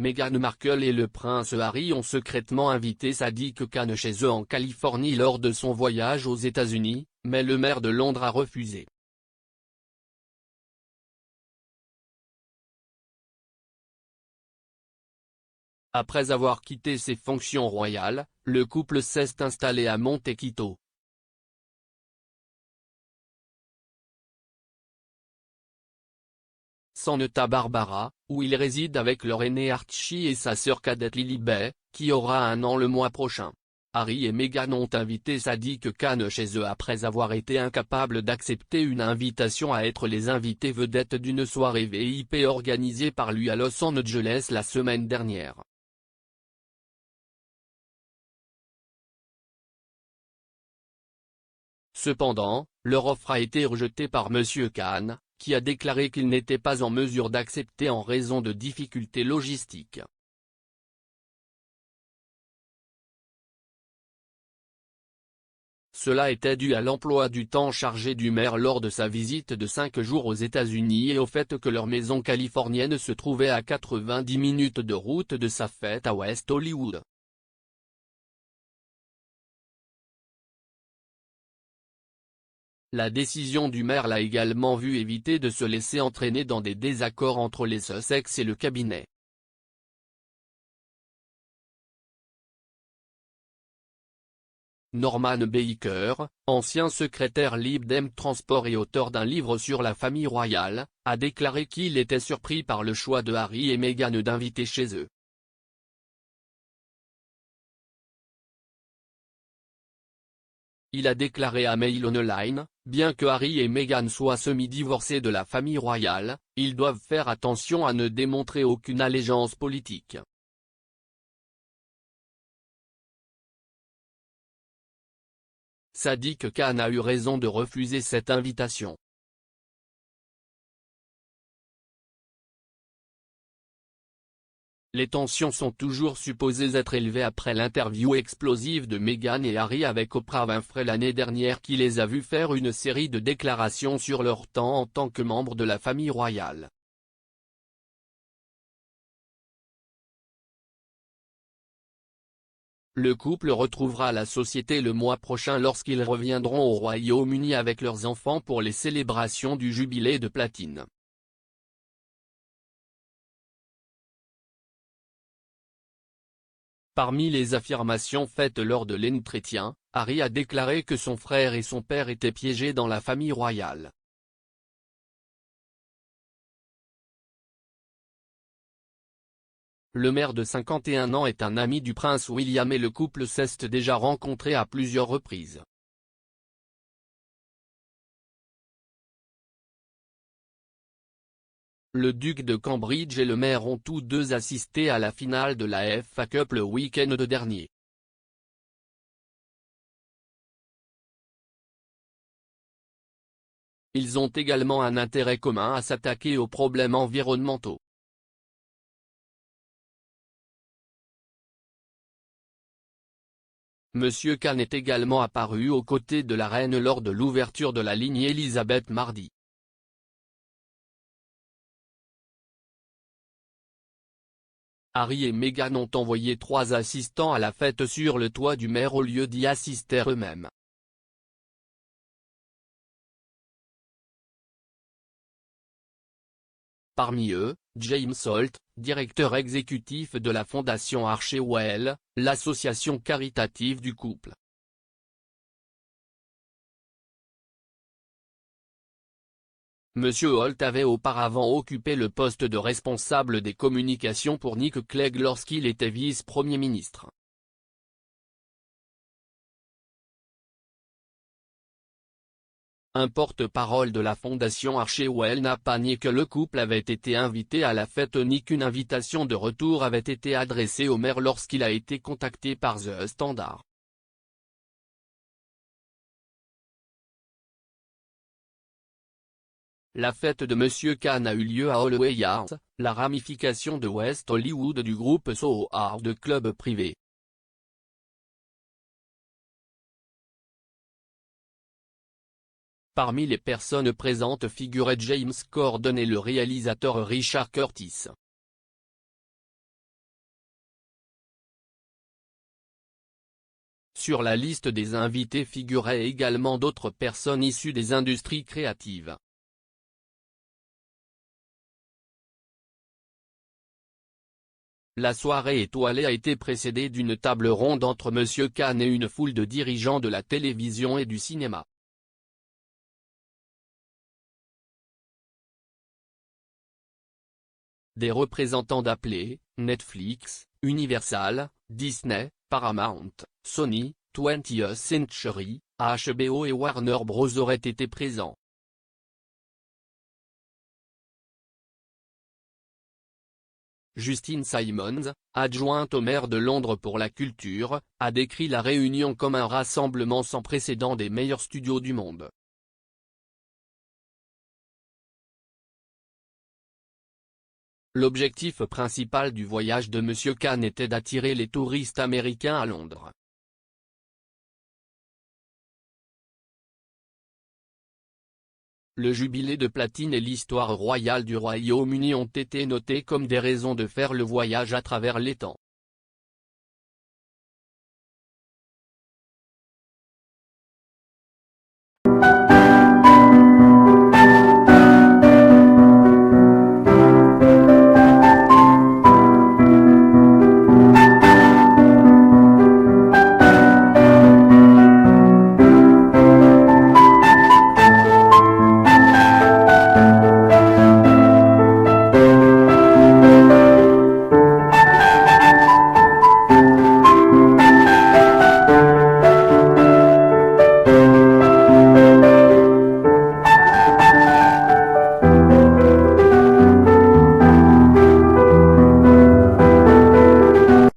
Meghan Markle et le prince Harry ont secrètement invité Sadiq Khan chez eux en Californie lors de son voyage aux États-Unis, mais le maire de Londres a refusé. Après avoir quitté ses fonctions royales, le couple s'est installé à Montecito. Santa Barbara, où il réside avec leur aîné Archie et sa sœur cadette Lilibet, qui aura 1 an le mois prochain. Harry et Meghan ont invité Sadiq Khan chez eux après avoir été incapables d'accepter une invitation à être les invités vedettes d'une soirée VIP organisée par lui à Los Angeles la semaine dernière. Cependant, leur offre a été rejetée par M. Khan, qui a déclaré qu'il n'était pas en mesure d'accepter en raison de difficultés logistiques. Cela était dû à l'emploi du temps chargé du maire lors de sa visite de 5 jours aux États-Unis et au fait que leur maison californienne se trouvait à 90 minutes de route de sa fête à West Hollywood. La décision du maire l'a également vu éviter de se laisser entraîner dans des désaccords entre les Sussex et le cabinet. Norman Baker, ancien secrétaire Lib Dem Transport et auteur d'un livre sur la famille royale, a déclaré qu'il était surpris par le choix de Harry et Meghan d'inviter chez eux. Il a déclaré à Mail Online, bien que Harry et Meghan soient semi-divorcés de la famille royale, ils doivent faire attention à ne démontrer aucune allégeance politique. Sadiq Khan a eu raison de refuser cette invitation. Les tensions sont toujours supposées être élevées après l'interview explosive de Meghan et Harry avec Oprah Winfrey l'année dernière qui les a vus faire une série de déclarations sur leur temps en tant que membres de la famille royale. Le couple retrouvera la société le mois prochain lorsqu'ils reviendront au Royaume-Uni avec leurs enfants pour les célébrations du jubilé de platine. Parmi les affirmations faites lors de l'entretien, Harry a déclaré que son frère et son père étaient piégés dans la famille royale. Le maire de 51 ans est un ami du prince William et le couple s'est déjà rencontré à plusieurs reprises. Le duc de Cambridge et le maire ont tous deux assisté à la finale de la FA Cup le week-end dernier. Ils ont également un intérêt commun à s'attaquer aux problèmes environnementaux. Monsieur Khan est également apparu aux côtés de la reine lors de l'ouverture de la ligne Elisabeth mardi. Harry et Meghan ont envoyé 3 assistants à la fête sur le toit du maire au lieu d'y assister eux-mêmes. Parmi eux, James Holt, directeur exécutif de la fondation Archewell, l'association caritative du couple. Monsieur Holt avait auparavant occupé le poste de responsable des communications pour Nick Clegg lorsqu'il était vice-premier ministre. Un porte-parole de la fondation Archewell n'a pas nié que le couple avait été invité à la fête ni qu'une invitation de retour avait été adressée au maire lorsqu'il a été contacté par The Standard. La fête de Monsieur Khan a eu lieu à Holloway Yards, la ramification de West Hollywood du groupe Soho de club privé. Parmi les personnes présentes figurait James Corden et le réalisateur Richard Curtis. Sur la liste des invités figuraient également d'autres personnes issues des industries créatives. La soirée étoilée a été précédée d'une table ronde entre M. Khan et une foule de dirigeants de la télévision et du cinéma. Des représentants d'Apple, Netflix, Universal, Disney, Paramount, Sony, 20th Century, HBO et Warner Bros auraient été présents. Justine Simons, adjointe au maire de Londres pour la culture, a décrit la réunion comme un rassemblement sans précédent des meilleurs studios du monde. L'objectif principal du voyage de M. Khan était d'attirer les touristes américains à Londres. Le jubilé de platine et l'histoire royale du Royaume-Uni ont été notés comme des raisons de faire le voyage à travers les temps.